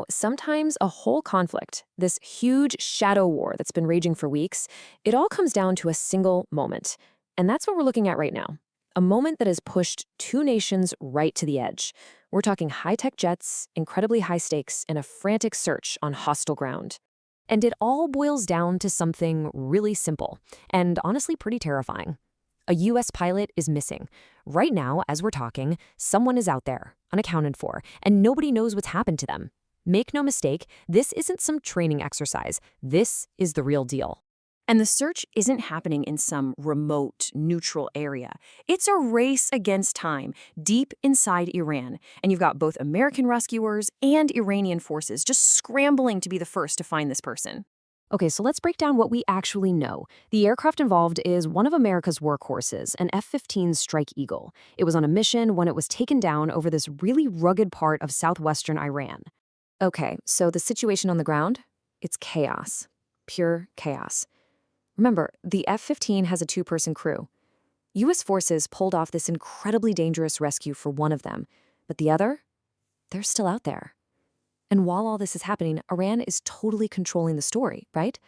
Sometimes a whole conflict, this huge shadow war that's been raging for weeks, it all comes down to a single moment. And that's what we're looking at right now. A moment that has pushed two nations right to the edge. We're talking high-tech jets, incredibly high stakes, and a frantic search on hostile ground. And it all boils down to something really simple, and honestly pretty terrifying. A U.S. pilot is missing. Right now, as we're talking, someone is out there, unaccounted for, and nobody knows what's happened to them. Make no mistake, this isn't some training exercise. This is the real deal. And the search isn't happening in some remote, neutral area. It's a race against time, deep inside Iran. And you've got both American rescuers and Iranian forces just scrambling to be the first to find this person. Okay, so let's break down what we actually know. The aircraft involved is one of America's workhorses, an F-15 Strike Eagle. It was on a mission when it was taken down over this really rugged part of southwestern Iran. Okay, so the situation on the ground? It's chaos. Pure chaos. Remember, the F-15 has a two-person crew. U.S. forces pulled off this incredibly dangerous rescue for one of them, but the other? They're still out there. And while all this is happening, Iran is totally controlling the story, right?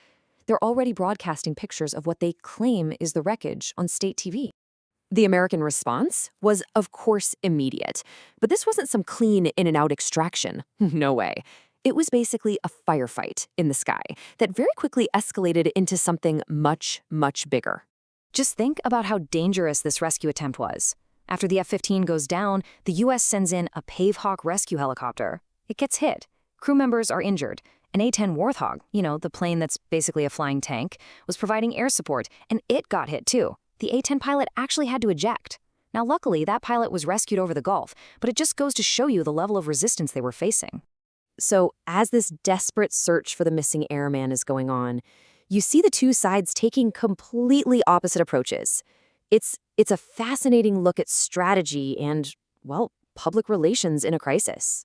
They're already broadcasting pictures of what they claim is the wreckage on state TV. The American response was, of course, immediate. But this wasn't some clean in-and-out extraction. No way. It was basically a firefight in the sky that very quickly escalated into something much, much bigger. Just think about how dangerous this rescue attempt was. After the F-15 goes down, the U.S. sends in a Pavehawk rescue helicopter. It gets hit. Crew members are injured. An A-10 Warthog, the plane that's basically a flying tank, was providing air support, and it got hit too. The A-10 pilot actually had to eject. Now, luckily, that pilot was rescued over the Gulf, but it just goes to show you the level of resistance they were facing. So, as this desperate search for the missing airman is going on, you see the two sides taking completely opposite approaches. It's a fascinating look at strategy and, well, public relations in a crisis.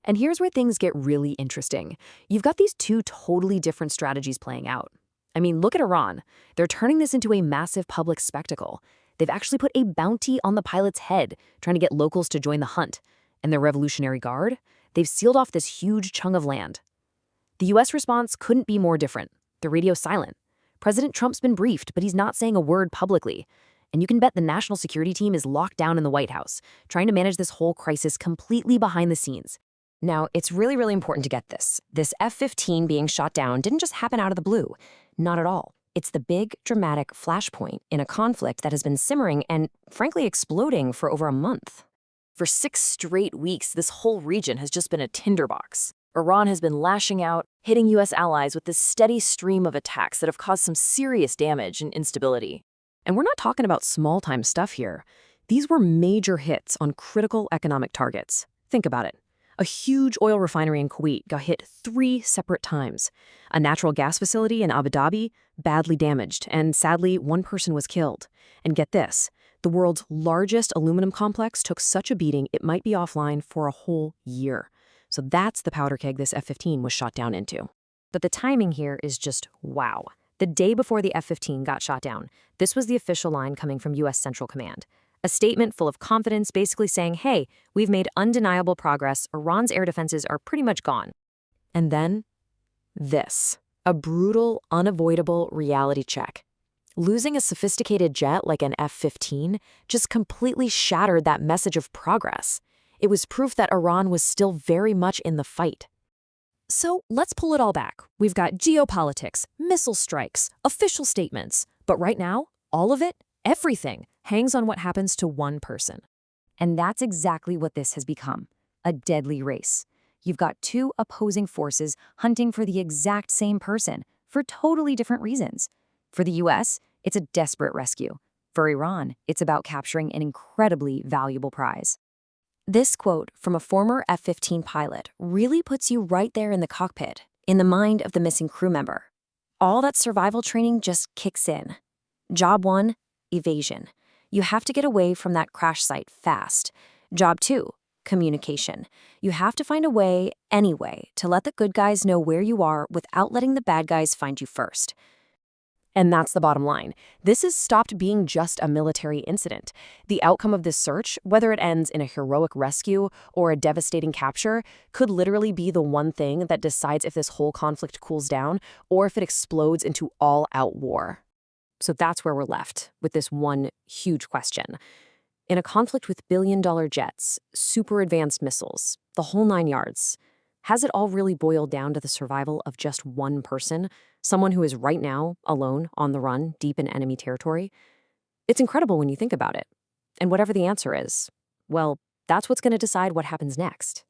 And here's where things get really interesting. You've got these two totally different strategies playing out. I mean, look at Iran. They're turning this into a massive public spectacle. They've actually put a bounty on the pilot's head, trying to get locals to join the hunt. And their Revolutionary Guard? They've sealed off this huge chunk of land. The U.S. response couldn't be more different. The radio's silent. President Trump's been briefed, but he's not saying a word publicly. And you can bet the national security team is locked down in the White House, trying to manage this whole crisis completely behind the scenes. Now, it's really, really important to get this. This F-15 being shot down didn't just happen out of the blue. Not at all. It's the big, dramatic flashpoint in a conflict that has been simmering and, frankly, exploding for over a month. For 6 straight weeks, this whole region has just been a tinderbox. Iran has been lashing out, hitting U.S. allies with this steady stream of attacks that have caused some serious damage and instability. And we're not talking about small-time stuff here. These were major hits on critical economic targets. Think about it. A huge oil refinery in Kuwait got hit 3 separate times. A natural gas facility in Abu Dhabi, badly damaged, and sadly, 1 person was killed. And get this, the world's largest aluminum complex took such a beating it might be offline for a whole year. So that's the powder keg this F-15 was shot down into. But the timing here is just wow. The day before the F-15 got shot down, this was the official line coming from U.S. Central Command. A statement full of confidence basically saying, hey, we've made undeniable progress, Iran's air defenses are pretty much gone. And then, this. A brutal, unavoidable reality check. Losing a sophisticated jet like an F-15 just completely shattered that message of progress. It was proof that Iran was still very much in the fight. So let's pull it all back. We've got geopolitics, missile strikes, official statements. But right now, all of it, everything, hangs on what happens to one person. And that's exactly what this has become, a deadly race. You've got 2 opposing forces hunting for the exact same person for totally different reasons. For the U.S., it's a desperate rescue. For Iran, it's about capturing an incredibly valuable prize. This quote from a former F-15 pilot really puts you right there in the cockpit, in the mind of the missing crew member. All that survival training just kicks in. Job 1, evasion. You have to get away from that crash site fast. Job 2, communication. You have to find a way, anyway, to let the good guys know where you are without letting the bad guys find you first. And that's the bottom line. This has stopped being just a military incident. The outcome of this search, whether it ends in a heroic rescue or a devastating capture, could literally be the one thing that decides if this whole conflict cools down or if it explodes into all-out war. So that's where we're left, with this one huge question. In a conflict with billion-dollar jets, super advanced missiles, the whole 9 yards, has it all really boiled down to the survival of just one person? Someone who is right now, alone, on the run, deep in enemy territory? It's incredible when you think about it. And whatever the answer is, well, that's what's going to decide what happens next.